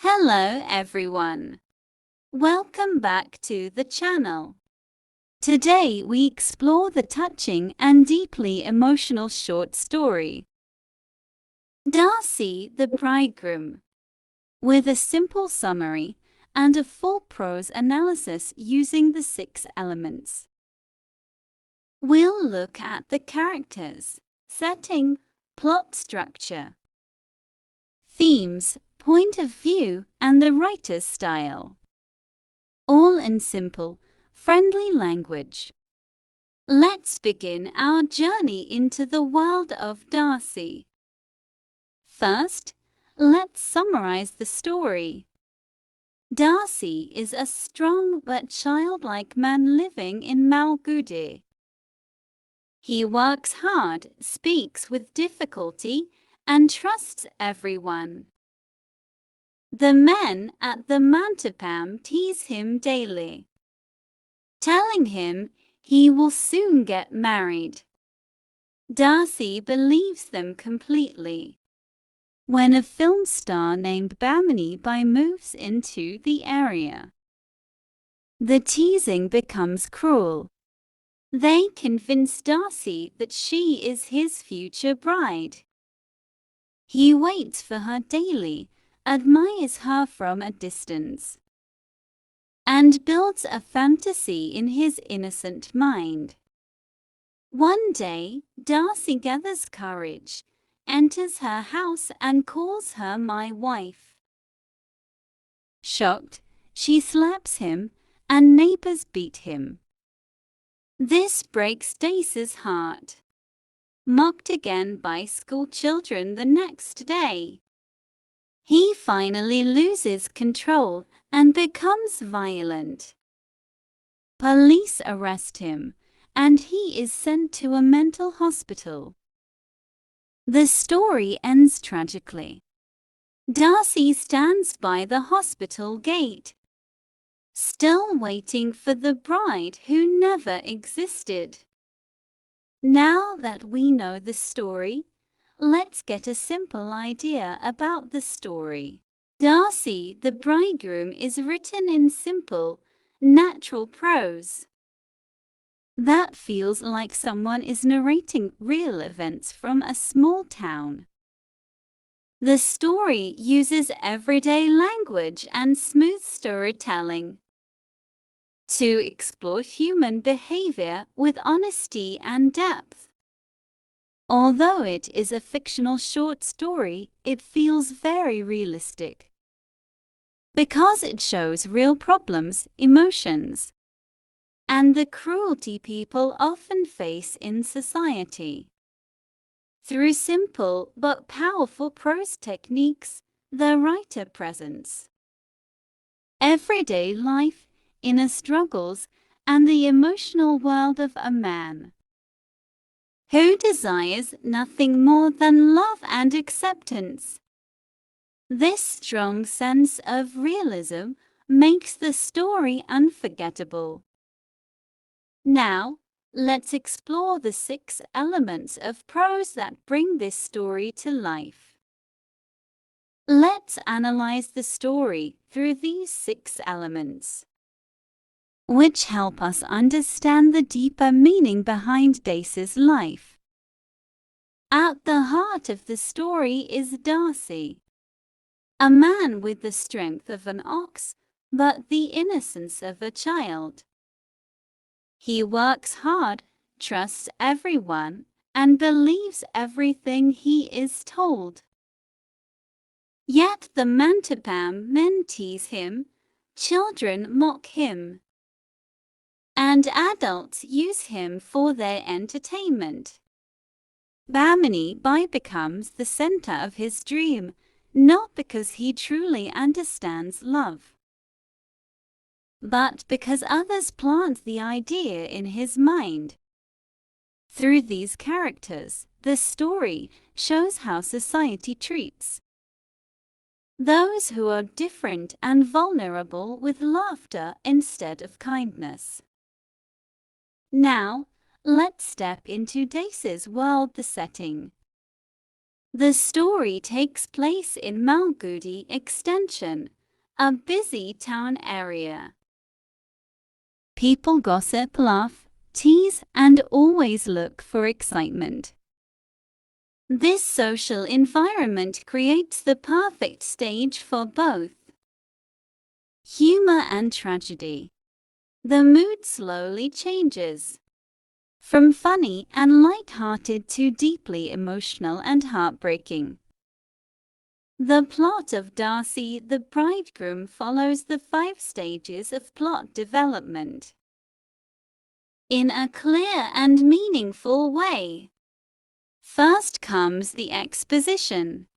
Hello everyone. Welcome back to the channel. Today we explore the touching and deeply emotional short story, Dasi the Bridegroom, with a simple summary and a full prose analysis using the 6 elements. We'll look at the characters, setting, plot structure, themes, point of view, and the writer's style, all in simple, friendly language. Let's begin our journey into the world of Dasi. First, let's summarize the story. Dasi is a strong but childlike man living in Malgudi. He works hard, speaks with difficulty, and trusts everyone. The men at the Mantipam tease him daily, telling him he will soon get married. Dasi believes them completely. When a film star named Bamini moves into the area, the teasing becomes cruel. They convince Dasi that she is his future bride. He waits for her daily, admires her from a distance, and builds a fantasy in his innocent mind. One day, Dasi gathers courage, enters her house and calls her my wife. Shocked, she slaps him, and neighbors beat him. This breaks Dasi's heart. Mocked again by school children the next day, he finally loses control and becomes violent. Police arrest him, and he is sent to a mental hospital. The story ends tragically. Dasi stands by the hospital gate, still waiting for the bride who never existed. Now that we know the story, let's get a simple idea about the story. Dasi the Bridegroom is written in simple, natural prose. That feels like someone is narrating real events from a small town. The story uses everyday language and smooth storytelling to explore human behavior with honesty and depth. Although it is a fictional short story, it feels very realistic because it shows real problems, emotions, and the cruelty people often face in society. Through simple but powerful prose techniques, the writer presents everyday life, inner struggles, and the emotional world of a man who desires nothing more than love and acceptance. This strong sense of realism makes the story unforgettable. Now, let's explore the 6 elements of prose that bring this story to life. Let's analyze the story through these 6 elements, which help us understand the deeper meaning behind Dasi's life. At the heart of the story is Dasi, a man with the strength of an ox, but the innocence of a child. He works hard, trusts everyone, and believes everything he is told. Yet the Mantipam men tease him, children mock him, and adults use him for their entertainment. Bamini becomes the center of his dream, not because he truly understands love, but because others plant the idea in his mind. Through these characters, the story shows how society treats those who are different and vulnerable with laughter instead of kindness. Now, let's step into Dasi's world, the setting. The story takes place in Malgudi Extension, a busy town area. People gossip, laugh, tease, and always look for excitement. This social environment creates the perfect stage for both humor and tragedy. The mood slowly changes from funny and light-hearted to deeply emotional and heartbreaking. The plot of Dasi the Bridegroom follows the 5 stages of plot development in a clear and meaningful way. First comes the exposition.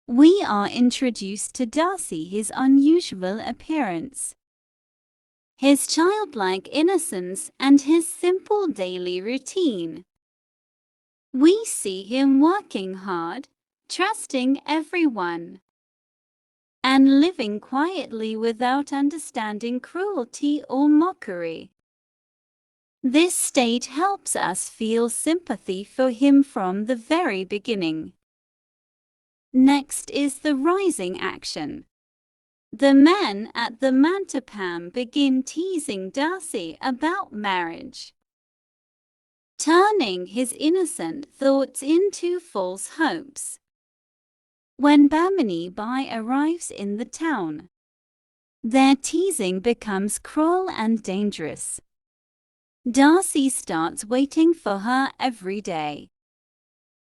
We are introduced to Dasi, his unusual appearance, his childlike innocence, and his simple daily routine. We see him working hard, trusting everyone, and living quietly without understanding cruelty or mockery. This state helps us feel sympathy for him from the very beginning. Next is the rising action. The men at the Mantapam begin teasing Dasi about marriage, turning his innocent thoughts into false hopes. When Bamini Bai arrives in the town, their teasing becomes cruel and dangerous. Dasi starts waiting for her every day,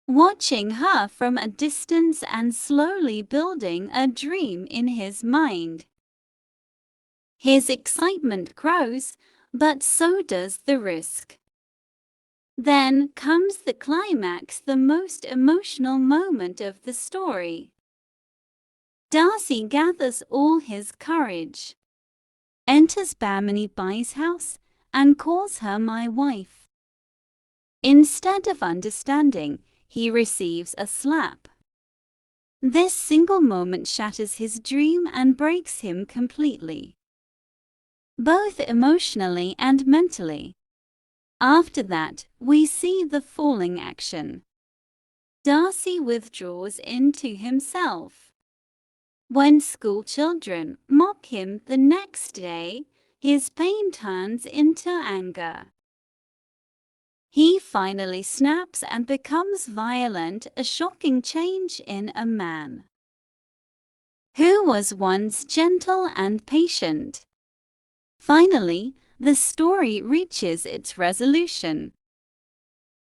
watching her from a distance and slowly building a dream in his mind. His excitement grows, but so does the risk. Then comes the climax, the most emotional moment of the story. Dasi gathers all his courage, enters Bamini Bai's house, and calls her my wife. Instead of understanding, he receives a slap. This single moment shatters his dream and breaks him completely, both emotionally and mentally. After that, we see the falling action. Dasi withdraws into himself. When school children mock him the next day, his pain turns into anger. He finally snaps and becomes violent, a shocking change in a man who was once gentle and patient. Finally, the story reaches its resolution.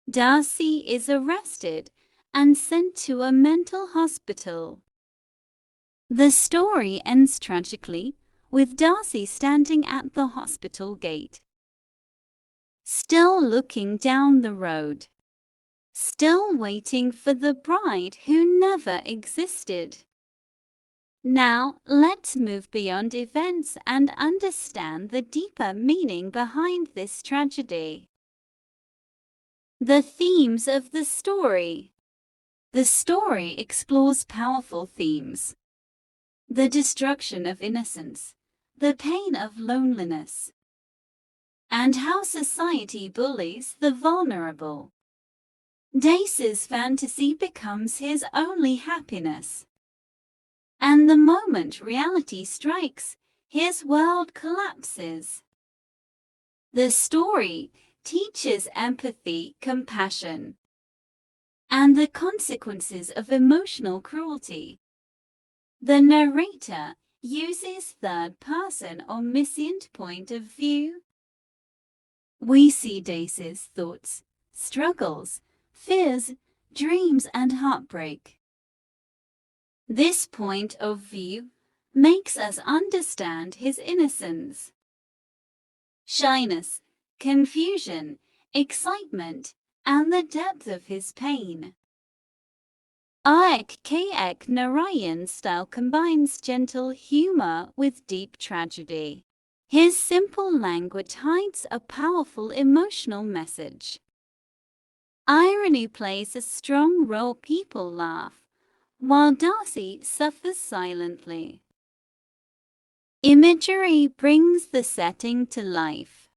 Dasi is arrested and sent to a mental hospital. The story ends tragically, with Dasi standing at the hospital gate, still looking down the road, still waiting for the bride who never existed. Now, let's move beyond events and understand the deeper meaning behind this tragedy. The themes of the story. The story explores powerful themes: the destruction of innocence, the pain of loneliness, and how society bullies the vulnerable. Dasi's fantasy becomes his only happiness, and the moment reality strikes, his world collapses. The story teaches empathy, compassion, and the consequences of emotional cruelty. The narrator uses third-person omniscient point of view. We see Dasi's thoughts, struggles, fears, dreams, and heartbreak. This point of view makes us understand his innocence, shyness, confusion, excitement, and the depth of his pain. HND Narayan's style combines gentle humor with deep tragedy. His simple language hides a powerful emotional message. Irony plays a strong role. People laugh, while Dasi suffers silently. Imagery brings the setting to life,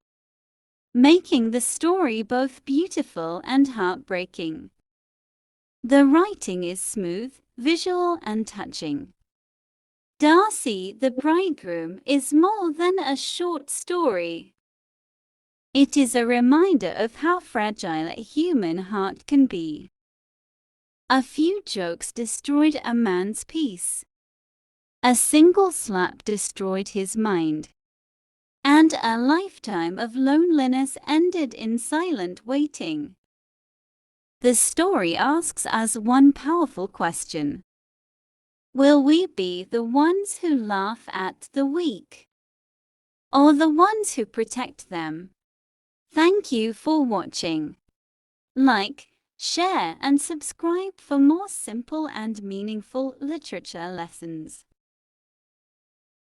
making the story both beautiful and heartbreaking. The writing is smooth, visual, and touching. Dasi the Bridegroom is more than a short story. It is a reminder of how fragile a human heart can be. A few jokes destroyed a man's peace. A single slap destroyed his mind. And a lifetime of loneliness ended in silent waiting. The story asks us one powerful question. Will we be the ones who laugh at the weak, or the ones who protect them? Thank you for watching. Like, share, and subscribe for more simple and meaningful literature lessons.